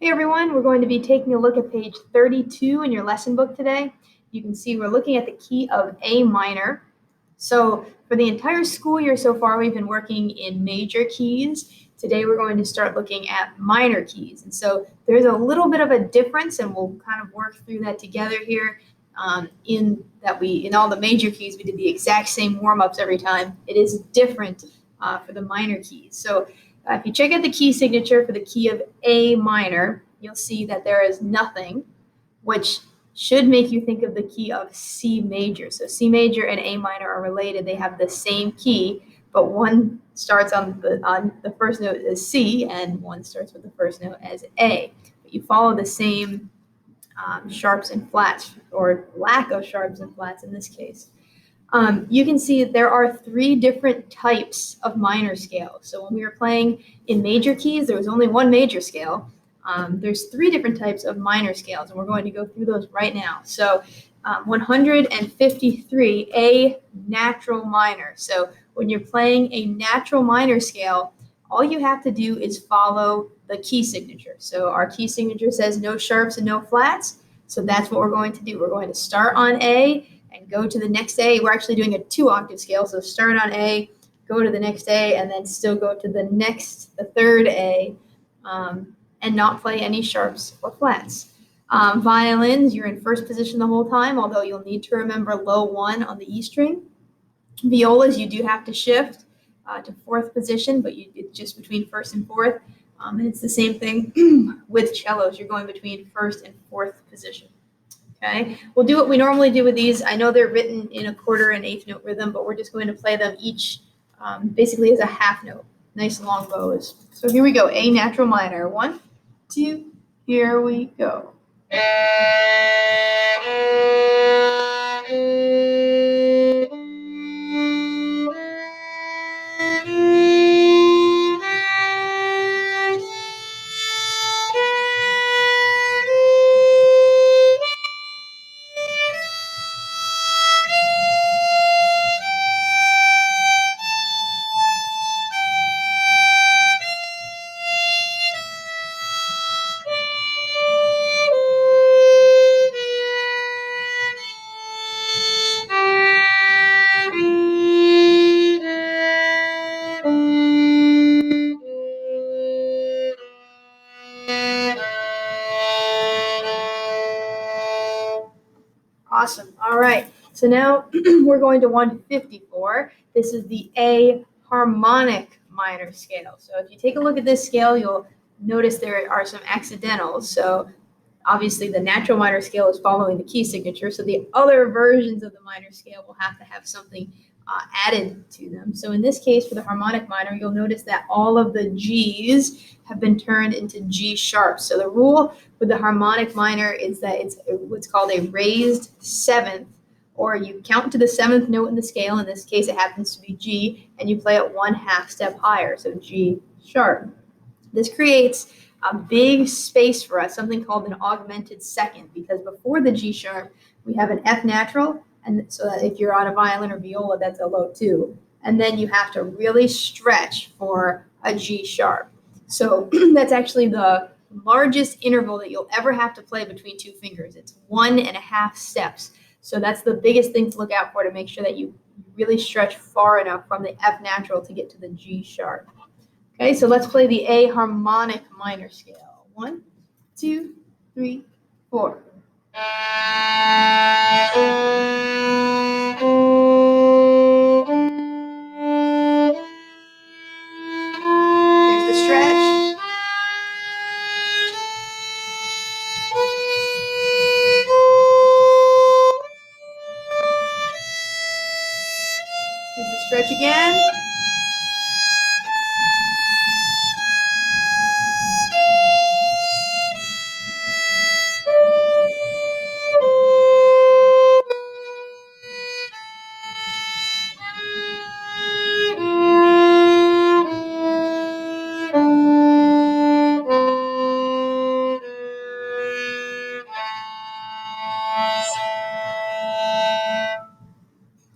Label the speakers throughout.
Speaker 1: Hey everyone, we're going to be taking a look at page 32 in your lesson book today. You can see we're looking at the key of A minor. So for the entire school year so far, we've been working in major keys. Today we're going to start looking at minor keys. And so there's a little bit of a difference, and we'll kind of work through that together here. In all the major keys, we did the exact same warm-ups every time. It is different for the minor keys. So if you check out the key signature for the key of A minor, you'll see that there is nothing, which should make you think of the key of C major. So C major and A minor are related. They have the same key, but one starts on the first note as C, and one starts with the first note as A. But you follow the same sharps and flats, or lack of sharps and flats in this case. You can see that there are three different types of minor scales. So when we were playing in major keys, there was only one major scale. There's three different types of minor scales, and we're going to go through those right now. So 153, A natural minor. So when you're playing a natural minor scale, all you have to do is follow the key signature. So our key signature says no sharps and no flats. So that's what we're going to do. We're going to start on A and go to the next A. We're actually doing a 2-octave scale. So start on A, go to the next A, and then still go to the third A, and not play any sharps or flats. Violins, you're in first position the whole time, although you'll need to remember low 1 on the E string. Violas, you do have to shift to fourth position, but it's just between first and fourth. And it's the same thing with cellos. You're going between first and fourth position. Okay, we'll do what we normally do with these. I know they're written in a quarter and eighth note rhythm, but we're just going to play them each basically as a half note. Nice long bows. So here we go, A natural minor. 1, 2, here we go. Awesome. All right. So now we're going to 154. This is the A harmonic minor scale. So if you take a look at this scale, you'll notice there are some accidentals. So obviously the natural minor scale is following the key signature. So the other versions of the minor scale will have to have something added to them. So in this case, for the harmonic minor, you'll notice that all of the G's have been turned into G sharps. So the rule with the harmonic minor is that it's what's called a raised seventh, or you count to the seventh note in the scale. In this case, it happens to be G, and you play it 1/2 step higher, so G sharp. This creates a big space for us, something called an augmented second, because before the G sharp, we have an F natural, and so that if you're on a violin or viola, that's a low 2. And then you have to really stretch for a G sharp. So that's actually the largest interval that you'll ever have to play between two fingers. It's 1.5 steps. So that's the biggest thing to look out for, to make sure that you really stretch far enough from the F natural to get to the G sharp. Okay, so let's play the A harmonic minor scale. 1, 2, 3, 4. Here's the stretch. Here's the stretch again.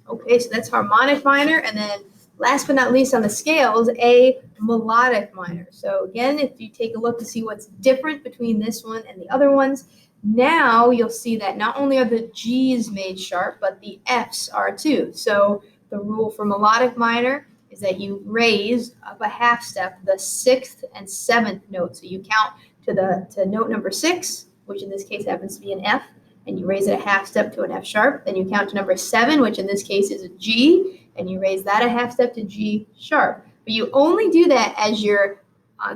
Speaker 1: Okay, so that's harmonic minor, and then last but not least on the scales, A melodic minor. So again, if you take a look to see what's different between this one and the other ones, now you'll see that not only are the G's made sharp, but the F's are too. So the rule for melodic minor is that you raise up a half step the 6th and 7th note. So you count to note number 6, which in this case happens to be an F, and you raise it a half step to an F sharp. Then you count to number 7, which in this case is a G, and you raise that a half step to G sharp. But you only do that as you're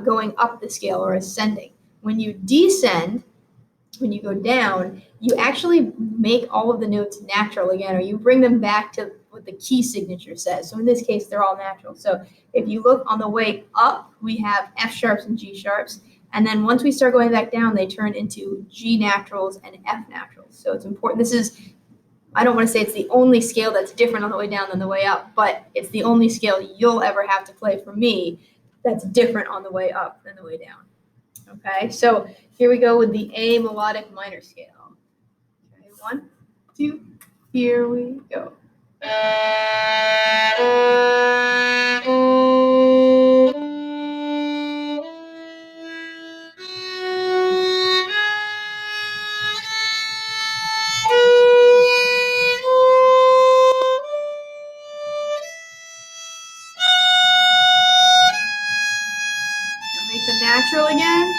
Speaker 1: going up the scale or ascending. When you descend, when you go down, you actually make all of the notes natural again, or you bring them back to what the key signature says. So in this case, they're all natural. So if you look on the way up, we have F sharps and G sharps. And then once we start going back down, they turn into G naturals and F naturals. So it's important. This is, I don't want to say it's the only scale that's different on the way down than the way up, but it's the only scale you'll ever have to play for me that's different on the way up than the way down. Okay, so here we go with the A melodic minor scale. Okay, 1, 2, here we go. Now make them natural again.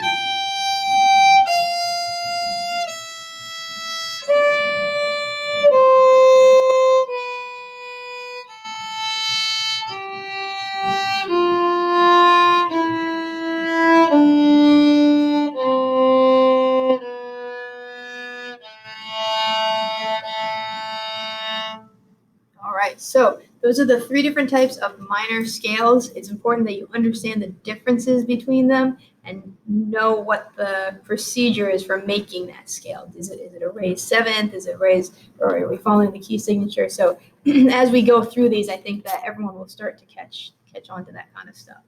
Speaker 1: All right, so those are the 3 different types of minor scales. It's important that you understand the differences between them and know what the procedure is for making that scale. Is it a raised 7th? Is it raised, or are we following the key signature? So as we go through these, I think that everyone will start to catch on to that kind of stuff.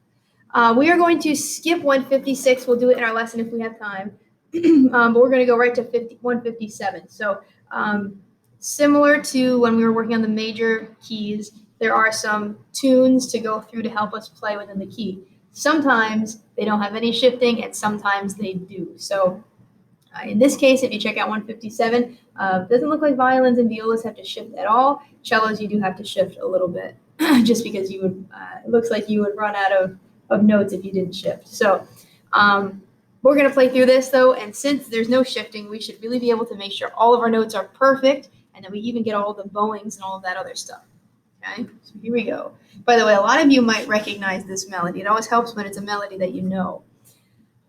Speaker 1: We are going to skip 156. We'll do it in our lesson if we have time. But we're going to go right to 157. So similar to when we were working on the major keys, there are some tunes to go through to help us play within the key. Sometimes they don't have any shifting, and sometimes they do. So in this case, if you check out 157, doesn't look like violins and violas have to shift at all. Cellos, you do have to shift a little bit, just because you would. It looks like you would run out of notes if you didn't shift. So we're going to play through this, though, and since there's no shifting, we should really be able to make sure all of our notes are perfect, and then we even get all the bowings and all of that other stuff. Okay, so here we go. By the way, a lot of you might recognize this melody. It always helps when it's a melody that you know.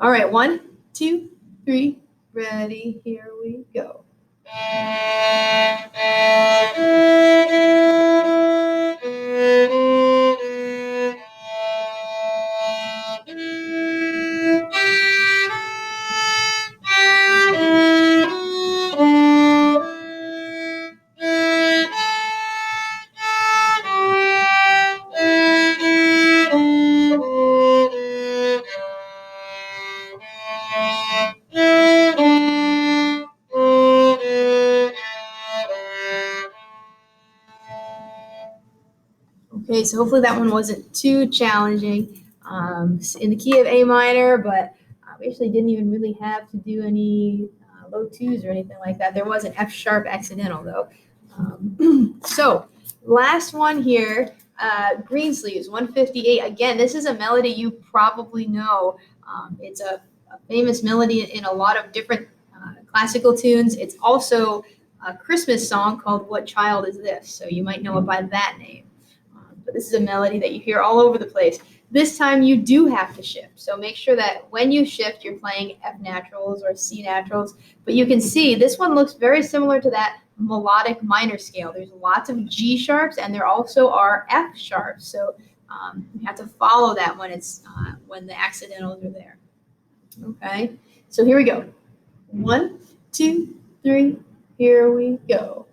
Speaker 1: All right, 1, 2, 3, ready, here we go. Okay, so hopefully that one wasn't too challenging. In the key of A minor, but we actually didn't even really have to do any low 2s or anything like that. There was an F sharp accidental though. So last one here, Greensleeves, 158. Again, this is a melody you probably know. It's a famous melody in a lot of different classical tunes. It's also a Christmas song called What Child Is This? So you might know it by that name. But this is a melody that you hear all over the place. This time you do have to shift. So make sure that when you shift, you're playing F naturals or C naturals. But you can see this one looks very similar to that melodic minor scale. There's lots of G sharps and there also are F sharps. So you have to follow that when it's when the accidentals are there. Okay, so here we go. 1, 2, 3, here we go.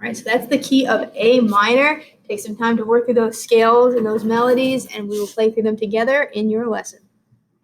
Speaker 1: right, so that's the key of A minor. Take some time to work through those scales and those melodies, and we will play through them together in your lesson.